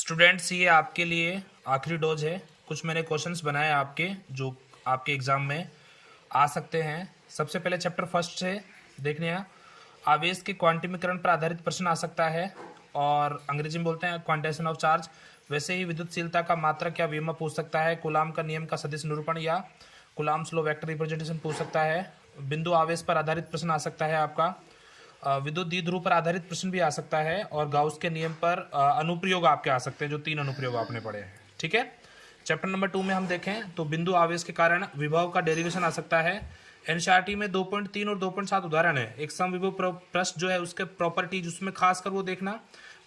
Students, ये आपके लिए आखिरी डोज है। कुछ मैंने क्वेश्चंस बनाए आपके जो आपके एग्जाम में आ सकते हैं। सबसे पहले चैप्टर फर्स्ट से देखने हैं। आवेश के क्वांटिमीकरण पर आधारित प्रश्न आ सकता है और अंग्रेजी में बोलते हैं क्वांटाइजेशन ऑफ चार्ज। वैसे ही विद्युतशीलता का मात्रक या विभव पूछ सकता है। कूलाम का नियम का सदिश निरूपण या कूलाम्स लॉ वेक्टर रिप्रेजेंटेशन पूछ सकता है। बिंदु आवेश पर आधारित प्रश्न आ सकता है आपका। विद्युत द्विध्रुव पर आधारित प्रश्न भी आ सकता है और गाउस के नियम पर अनुप्रयोग आपके आ सकते हैं, जो 3 अनुप्रयोग आपने पढ़े हैं। ठीक है। चैप्टर नंबर 2 में हम देखें तो बिंदु आवेश के कारण विभव का डेरिवेशन आ सकता है। एनसीईआरटी में 2.3 और 2.7 उदाहरण है। एक समविभव प्रश्न जो है उसके प्रॉपर्टीज उसमें खासकर वो देखना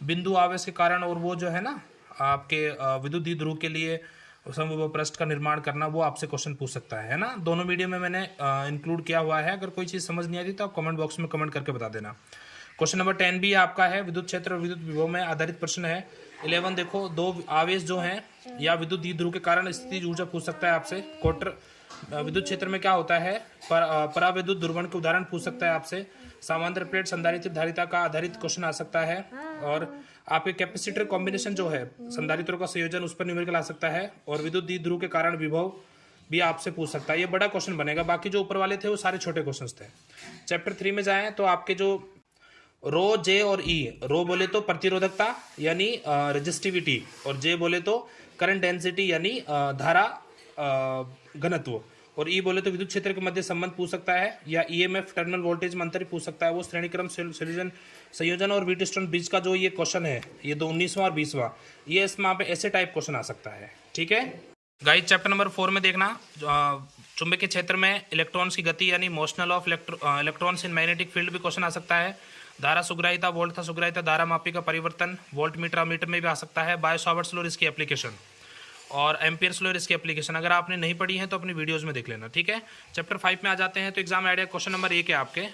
बिंदु आवेश के कारण, और वो जो है ना आपके विद्युत द्विध्रुव के लिए समविभव पृष्ठ का निर्माण करना, वो आपसे क्वेश्चन पूछ सकता है ना। दोनों मीडियम में मैंने इंक्लूड किया हुआ है। अगर कोई चीज़ समझ नहीं आती तो आप कमेंट बॉक्स में कमेंट करके बता देना। क्वेश्चन नंबर 10 भी आपका है, विद्युत क्षेत्र और विद्युत विभव में आधारित प्रश्न है। 11 देखो, दो आवेश जो हैं या विद्युत द्विध्रुव के कारण स्थितिज ऊर्जा पूछ सकता है आपसे। क्वार्टर विद्युत क्षेत्र में क्या होता है, पराविद्युत ध्रुवण के उदाहरण पूछ सकता है आपसे। समांतर प्लेट संधारित्र धारिता का आधारित क्वेश्चन आ सकता है। और आपके कैपेसिटर कॉम्बिनेशन जो है, संधारित्रों का संयोजन, उस पर न्यूमेरिकल आ सकता है। और विद्युत द्विध्रुव के कारण विभव भी आपसे पूछ सकता है। ये बड़ा क्वेश्चन बनेगा, बाकी जो ऊपर वाले थे वो सारे छोटे क्वेश्चन थे। चैप्टर 3 में जाएं तो आपके जो रो, जे और ई, रो बोले तो प्रतिरोधकता यानी रेजिस्टिविटी, और जे बोले तो करंट डेंसिटी यानी धारा घनत्व, और ई बोले तो विद्युत क्षेत्र के मध्य संबंध पूछ सकता है, या ईएमएफ टर्मिनल वोल्टेज में अंतर पूछ सकता है। वो श्रेणीक्रम संयोजन और व्हीटस्टोन ब्रिज का जो ये क्वेश्चन है, ये 19वां और 20वां, ये इसमें पे ऐसे टाइप क्वेश्चन आ सकता है। ठीक है गाइस। चैप्टर नंबर 4 में देखना चुंबकीय क्षेत्र में इलेक्ट्रॉन्स की गति यानी motional of electrons in magnetic field भी क्वेश्चन आ सकता है। धारा सुग्राहिता, वोल्ट था सुग्राहिता, धारा मापी का परिवर्तन, वोल्ट मीटर अमीटर में भी आ सकता है। बायो सावर्ट्स लॉ इसकी एप्लीकेशन, और एम्पियर्स लॉ इसकी एप्लीकेशन अगर आपने नहीं पढ़ी है तो अपनी वीडियोस में देख लेना। ठीक है। चैप्टर 5 में आ जाते हैं तो एग्जाम आइडिया क्वेश्चन नंबर 1 है आपके,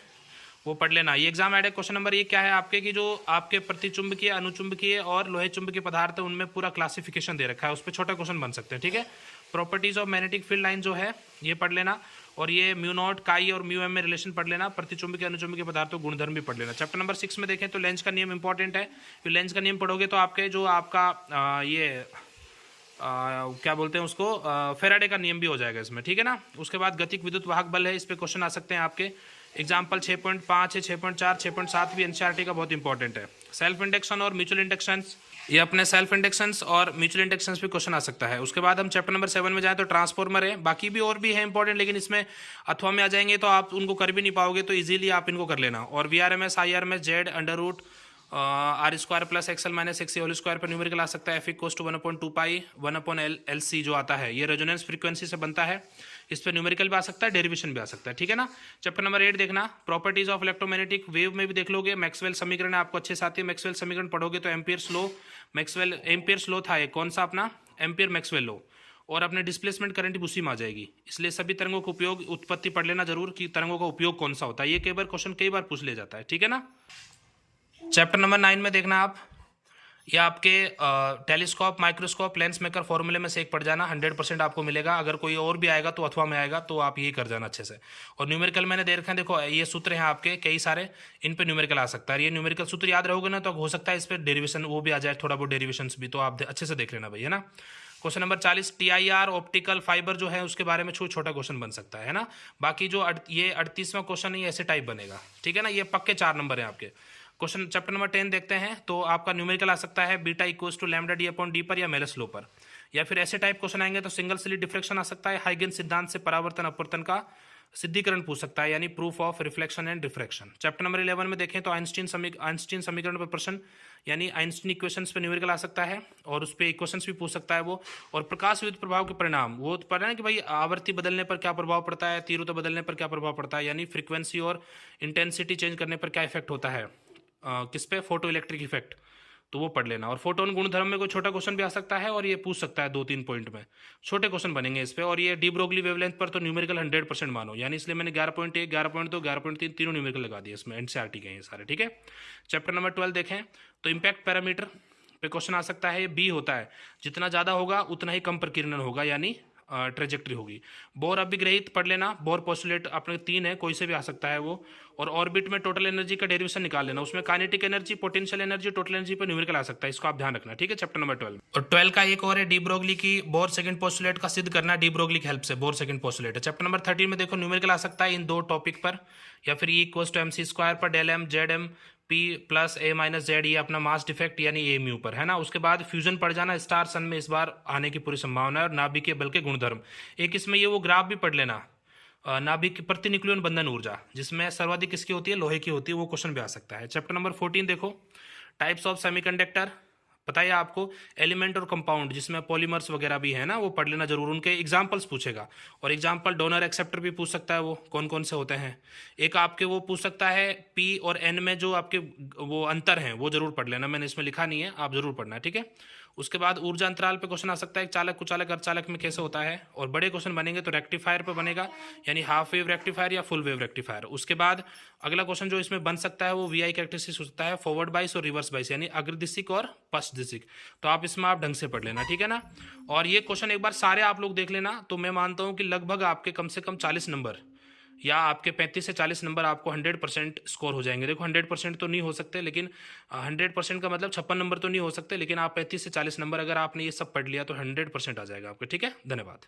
वो पढ़ लेना। ये एग्जाम आइडिया क्वेश्चन नंबर 1 क्या है आपके, कि जो आपके प्रतिचुंबकीय, अनुचुंबकीय और लोहे चुंबकीय पदार्थ है उनमें पूरा क्लासिफिकेशन दे रखा है, उस पर छोटा क्वेश्चन बन सकते हैं। ठीक है। Properties of magnetic field line जो है ये पढ़ लेना, और ये म्यू नॉट काई और म्यू एम में रिलेशन पढ़ लेना। प्रतिचुंबकीय अनुचुंबकीय पदार्थों गुणधर्म भी पढ़ लेना। चैप्टर नंबर 6 में देखें तो लेंज का नियम इंपॉर्टेंट है। लेंज का नियम पढ़ोगे तो आपके जो आपका क्या बोलते हैं उसको, फेराडे का नियम भी हो जाएगा इसमें। ठीक है ना। उसके बाद गतिक विद्युत वाहक बल है, इस पे क्वेश्चन आ सकते हैं आपके। एग्जाम्पल 6.5 है, 6.4, 6.7 भी एनसीईआरटी का बहुत इंपॉर्टेंट है। सेल्फ इंडक्शन और म्यूचुअल इंडक्शंस, ये अपने सेल्फ इंडक्शंस और म्यूचुअल इंडक्शंस भी क्वेश्चन आ सकता है। उसके बाद हम चैप्टर नंबर 7 में जाएं तो ट्रांसफॉर्मर है। बाकी भी और भी है इंपॉर्टेंट, लेकिन इसमें अथवा में आ जाएंगे तो आप उनको कर भी नहीं पाओगे, तो इजीली आप इनको कर लेना। और VRMS, IRMS, Z under root R² plus XL minus XC whole square पर न्यूमेरिकल आ सकता है। F equals to 1/2 pi 1/LC जो आता है, ये रेजोनेंस फ्रीक्वेंसी से बनता है। इस पर न्यूमेरिकल भी आ सकता है, डेरिवेशन भी आ सकता है। ठीक है ना। चैप्टर नंबर 8 देखना, प्रॉपर्टीज ऑफ इलेक्ट्रोमैग्नेटिक वेव में भी देख लोगे। मैक्सवेल समीकरण आपको अच्छे से आती है। मैक्सवेल समीकरण पढ़ोगे तो एम्पियर्स लॉ, एम्पियर्स लॉ था ये, कौन सा अपना एम्पियर मैक्सवेल लॉ, और अपने डिस्प्लेसमेंट करंट भी उसी में आ जाएगी। इसलिए सभी तरंगों का उपयोग, उत्पत्ति पढ़ लेना जरूर कि तरंगों का उपयोग कौन सा होता है। ये कई बार क्वेश्चन कई बार पूछ ले जाता है। ठीक है ना। चैप्टर नंबर 9 में देखना आप, ये आपके टेलीस्कोप, माइक्रोस्कोप, लेंस मेकर फॉर्मूले में से एक पढ़ जाना, 100% आपको मिलेगा। अगर कोई और भी आएगा तो अथवा में आएगा, तो आप यही कर जाना अच्छे से। और न्यूमेरिकल मैंने दे रखा है, देखो ये सूत्र हैं आपके कई सारे, इन पे न्यूमेरिकल आ सकता है। ये न्यूमेरिकल सूत्र याद रहोगे ना तो हो सकता है इस पर डेरिवेशन वो भी आ जाए, थोड़ा बहुत डेरिवेशन भी, तो आप अच्छे से देख लेना भाई, है ना। Question number 40, TIR optical fibre जो है उसके बारे में छोटा क्वेश्चन बन सकता है ना। बाकी जो ये 38वां क्वेश्चन है ऐसे टाइप बनेगा। ठीक है ना। ये पक्के 4 नंबर है आपके। क्वेश्चन चैप्टर नंबर 10 देखते हैं तो आपका न्यूमेरिकल आ सकता है beta equals to lambda D/D पर या मेलस लॉ पर, या फिर ऐसे टाइप क्वेश्चन आएंगे तो सिंगल स्लिट डिफ्रेक्शन आ सकता है। हाइगेंस सिद्धांत से परावर्तन अपवर्तन का सिद्धिकरण पूछ सकता है, यानी proof of reflection and diffraction. Chapter number 11 में देखें तो आइंस्टीन समीकरण पर प्रश्न, यानी आइंस्टीन इक्वेशंस पे न्यूमेरिकल आ सकता है, और उस पर इक्वेशंस भी पूछ सकता है वो। और प्रकाश विद्युत प्रभाव के परिणाम, वो तो पढ़ना है कि भाई आवृत्ति बदलने पर क्या प्रभाव पड़ता है, तीव्रता बदलने पर क्या प्रभाव पड़ता है, यानी फ्रीक्वेंसी और इंटेंसिटी चेंज करने पर क्या इफेक्ट होता है, किस पे, फोटो इलेक्ट्रिक इफेक्ट, तो वो पढ़ लेना। और फोटोन गुणधर्म में कोई छोटा क्वेश्चन भी आ सकता है, और ये पूछ सकता है 2-3 पॉइंट में, छोटे क्वेश्चन बनेंगे इस पे। और ये डी ब्रोगली वेवलेंथ पर तो न्यूमेरिकल 100% मानो, यानी इसलिए मैंने 11.1, 11.2, 11.3 तीनों न्यूमेरिकल लगा दिए इसमें, एनसीईआरटी के हैं ये सारे। ठीक है। चैप्टर नंबर 12 देखें तो इम्पैक्ट पैरामीटर पे क्वेश्चन आ सकता है। ये बी होता है, जितना ज़्यादा होगा उतना ही कम प्रकीर्णन होगा, यानी ट्रेजेक्ट्री होगी। बोर अभिग्रहित पढ़ लेना, बोर पोस्टुलेट अपने 3 है, कोई से भी आ सकता है वो। और ऑर्बिट में टोटल एनर्जी का डेरिवेशन निकाल लेना, उसमें kinetic energy, potential energy, total energy पर न्यूमेरिकल आ सकता है, इसको आप ध्यान रखना, ठीक है, चैप्टर नंबर 12। और 12 का एक और है डी ब्रोगली की बोर सेकंड पोस्टुलेट का सिद्ध करना, डी ब्रोगली की हेल्प से बोर सेकंड पोस्टुलेट है। चैप्टर नंबर 13 में देखो न्यूमेरिकल आ सकता है इन 2 टॉपिक पर, या फिर E=mc² पर del M Z M P plus A minus Z, ये अपना मास डिफेक्ट यानी ए म्यू पर है ना। उसके बाद फ्यूजन पड़ जाना, स्टार सन में इस बार आने की पूरी संभावना है, और नाभिकीय बल के गुणधर्म। एक इसमें ये वो ग्राफ भी पढ़ लेना, नाभिक प्रतिन्यूक्लियन बंधन ऊर्जा, जिसमें सर्वाधिक किसकी होती है, लोहे की होती है, वो क्वेश्चन भी आ सकता है। चैप्टर नंबर 14 देखो, टाइप्स ऑफ सेमीकंडक्टर, पता है आपको, एलिमेंट और कंपाउंड, जिसमें पॉलीमर्स वगैरह भी है ना, वो पढ़ लेना जरूर, उनके एग्जाम्पल्स पूछेगा। और एग्जाम्पल डोनर एक्सेप्टर भी पूछ सकता है, वो कौन कौन से होते हैं। एक आपके वो पूछ सकता है पी और एन में जो आपके वो अंतर हैं, वो जरूर पढ़ लेना, मैंने इसमें लिखा नहीं है, आप जरूर पढ़ना, ठीक है। उसके बाद ऊर्जा अंतराल पे क्वेश्चन आ सकता है, चालक कुचालक अर्धचालक में कैसे होता है। और बड़े क्वेश्चन बनेंगे तो रेक्टिफायर पे बनेगा, यानी हाफ वेव रेक्टिफायर या फुल वेव रेक्टिफायर। उसके बाद अगला क्वेश्चन जो इसमें बन सकता है वो वीआई कैरेक्टरिस्टिक्स हो सकता है, फॉरवर्ड बाइस और रिवर्स बाइस, यानी अग्रदिशिक और पश्चदिशिक। तो आप इसमें आप ढंग से पढ़ लेना, ठीक है ना। और ये क्वेश्चन एक बार सारे आप लोग देख लेना, तो मैं मानता हूँ कि लगभग आपके कम से कम 40 नंबर या आपके 35 से 40 नंबर आपको 100% स्कोर हो जाएंगे। देखो 100% तो नहीं हो सकते, लेकिन 100% का मतलब 56 नंबर तो नहीं हो सकते, लेकिन आप 35 से 40 नंबर अगर आपने ये सब पढ़ लिया तो 100% आ जाएगा आपके, ठीक है। धन्यवाद।